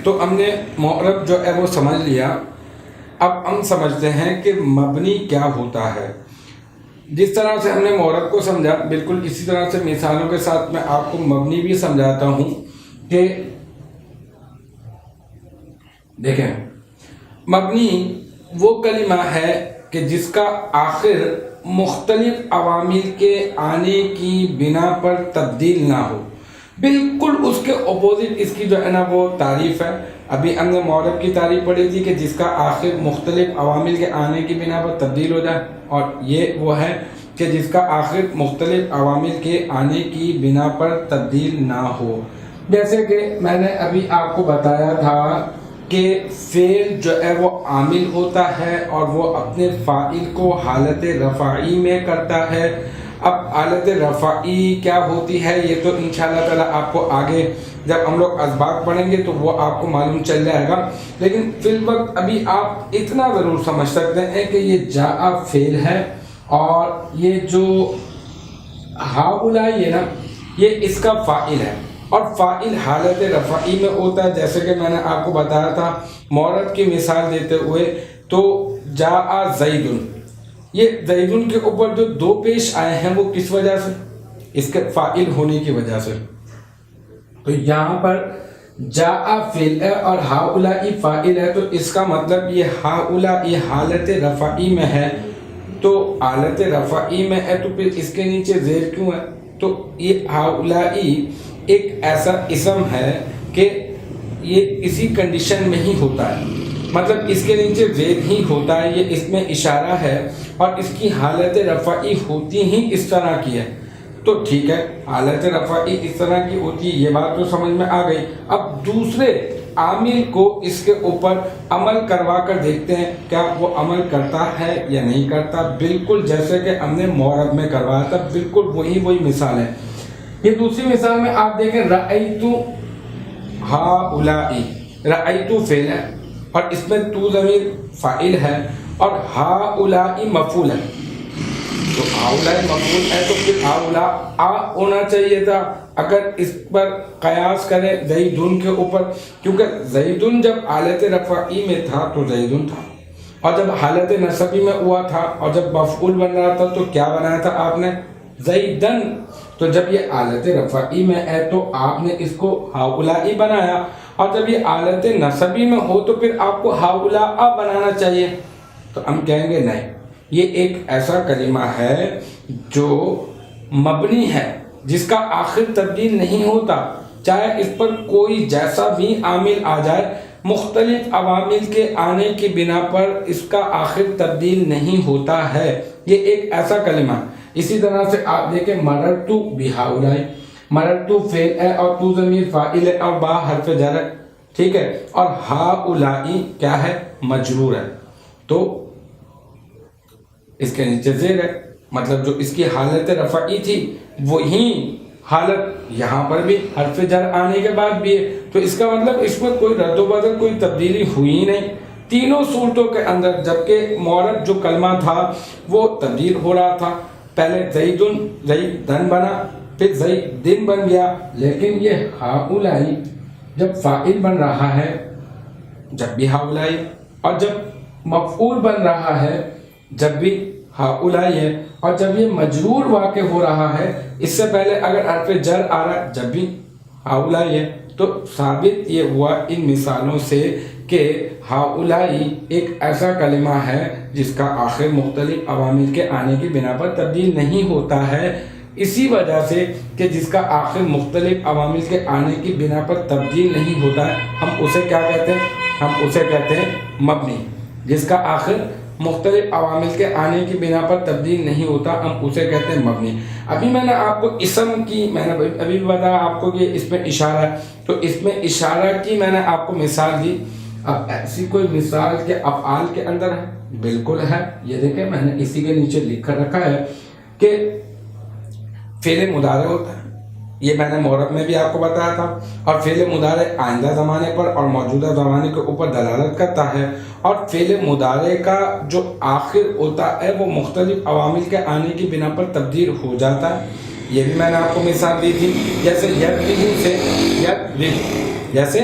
تو ہم نے معرب جو ہے وہ سمجھ لیا. اب ہم سمجھتے ہیں کہ مبنی کیا ہوتا ہے. جس طرح سے ہم نے معرب کو سمجھا، بالکل اسی طرح سے مثالوں کے ساتھ میں آپ کو مبنی بھی سمجھاتا ہوں کہ دیکھیں، مبنی وہ کلمہ ہے کہ جس کا آخر مختلف عوامل کے آنے کی بنا پر تبدیل نہ ہو. بالکل اس کے اپوزٹ اس کی جو ہے نا وہ تعریف ہے. ابھی ہم نے معرب کی تعریف پڑھی تھی کہ جس کا آخر مختلف عوامل کے آنے کی بنا پر تبدیل ہو جائے، اور یہ وہ ہے کہ جس کا آخر مختلف عوامل کے آنے کی بنا پر تبدیل نہ ہو. جیسے کہ میں نے ابھی آپ کو بتایا تھا کہ فعل جو ہے وہ عامل ہوتا ہے اور وہ اپنے فاعل کو حالت رفعی میں کرتا ہے. اب حالت رفعی کیا ہوتی ہے یہ تو انشاءاللہ تعالی آپ کو آگے جب ہم لوگ اسباق پڑھیں گے تو وہ آپ کو معلوم چل جائے گا. لیکن فی الوقت ابھی آپ اتنا ضرور سمجھ سکتے ہیں کہ یہ جاء فعل ہے، اور یہ جو ہاؤلائی ہے نا یہ اس کا فاعل ہے، اور فاعل حالت رفعی میں ہوتا ہے. جیسے کہ میں نے آپ کو بتایا تھا معرب کی مثال دیتے ہوئے، تو جاء زیدن، یہ زیدن کے اوپر جو دو پیش آئے ہیں وہ کس وجہ سے؟ اس کے فاعل ہونے کی وجہ سے. تو یہاں پر جاء فعل ہے اور ہاؤلائی فاعل ہے، تو اس کا مطلب یہ ہاؤلائی حالت رفعی میں ہے. تو حالت رفعی میں ہے تو پھر اس کے نیچے زیر کیوں ہے؟ تو یہ ہاؤلائی ایک ایسا اسم ہے کہ یہ اسی کنڈیشن میں ہی ہوتا ہے، مطلب اس کے نیچے زیر ہی ہوتا ہے. یہ اس میں اشارہ ہے اور اس کی حالت رفعی ہوتی ہی اس طرح کی ہے. تو ٹھیک ہے، حالت رفعی اس طرح کی ہوتی ہے، یہ بات تو سمجھ میں آ گئی. اب دوسرے عامل کو اس کے اوپر عمل کروا کر دیکھتے ہیں کیا وہ عمل کرتا ہے یا نہیں کرتا. بالکل جیسے کہ ہم نے معرب میں کروایا تھا، بالکل وہی مثال ہے. یہ دوسری مثال میں آپ دیکھیں، رأیتو ہاؤلائی، رأیتو فعل ہے اور اس میں تو ضمیر فاعل ہے اور ہاؤلائی مفعول ہے. تو ہاؤلائی مفعول ہے تو پھر ہاؤلا آ ہونا چاہیے تھا اگر اس پر قیاس کریں زیدن کے اوپر، کیونکہ زیدن جب حالت رفعی میں تھا تو زیدن تھا، اور جب حالت نصبی میں ہوا تھا اور جب مفعول بن رہا تھا تو کیا بنایا تھا آپ نے؟ زیدن. تو جب یہ حالت رفعی میں ہے تو آپ نے اس کو ہاؤلائی بنایا، اور جب یہ حالت نصبی میں ہو تو پھر آپ کو ہاؤلا بنانا چاہیے. تو ہم کہیں گے نہیں، یہ ایک ایسا کلمہ ہے جو مبنی ہے، جس کا آخر تبدیل نہیں ہوتا، چاہے اس پر کوئی جیسا بھی عامل آ جائے، مختلف عوامل کے آنے کی بنا پر اس کا آخر تبدیل نہیں ہوتا ہے. یہ ایک ایسا کلمہ. اسی طرح سے آپ دیکھیں مررتو بہاؤلائی، مررتو فعل ہے اور تو ضمیر فاعل ہے اور با حرف جر ہے، ٹھیک ہے، اور ہاؤلائی کیا ہے؟ مجرور ہے. تو اس کے نیچے زیر ہے، مطلب جو اس کی حالت رفعی تھی وہی حالت یہاں پر بھی حرف جر آنے کے بعد بھی ہے. تو اس کا مطلب اس میں کوئی رد و بدل، کوئی تبدیلی ہوئی نہیں تینوں صورتوں کے اندر. جبکہ معرب جو کلمہ تھا وہ تبدیل ہو رہا تھا، پہلے زیدن بنا، پھر زیدن بن گیا. لیکن یہ ہاؤلائی جب فاعل بن رہا ہے جب بھی ہاؤلائی، اور جب مفعول بن رہا ہے جب بھی ہاؤلائی ہے، اور جب یہ مجرور واقع ہو رہا ہے اس سے پہلے اگر حرف جر آ رہا ہے جب بھی ہاؤلائی ہے. تو ثابت یہ ہوا ان مثالوں سے کہ ہاؤلائی ایک ایسا کلمہ ہے جس کا آخر مختلف عوامل کے آنے کی بنا پر تبدیل نہیں ہوتا ہے. اسی وجہ سے کہ جس کا آخر مختلف عوامل کے آنے کی بنا پر تبدیل نہیں ہوتا ہے، ہم اسے کیا کہتے ہیں؟ ہم اسے کہتے ہیں مبنی. جس کا آخر مختلف عوامل کے آنے کی بنا پر تبدیل نہیں ہوتا ہم اسے کہتے ہیں مبنی. ابھی میں نے آپ کو اسم کی، میں نے ابھی بتایا آپ کو کہ اس میں اشارہ ہے، تو اس میں اشارہ کی میں نے آپ کو مثال دی. اب ایسی کوئی مثال کے افعال کے اندر ہے؟ بالکل ہے. یہ دیکھیں میں نے اسی کے نیچے لکھ کر رکھا ہے کہ فعل مضارع ہوتا ہے، یہ میں نے معرب میں بھی آپ کو بتایا تھا، اور فعل مضارع آئندہ زمانے پر اور موجودہ زمانے کے اوپر دلالت کرتا ہے، اور فعل مضارع کا جو آخر ہوتا ہے وہ مختلف عوامل کے آنے کی بنا پر تبدیل ہو جاتا ہے. یہ بھی میں نے آپ کو مثال دی تھی، جیسے یدرب سے یدرب، جیسے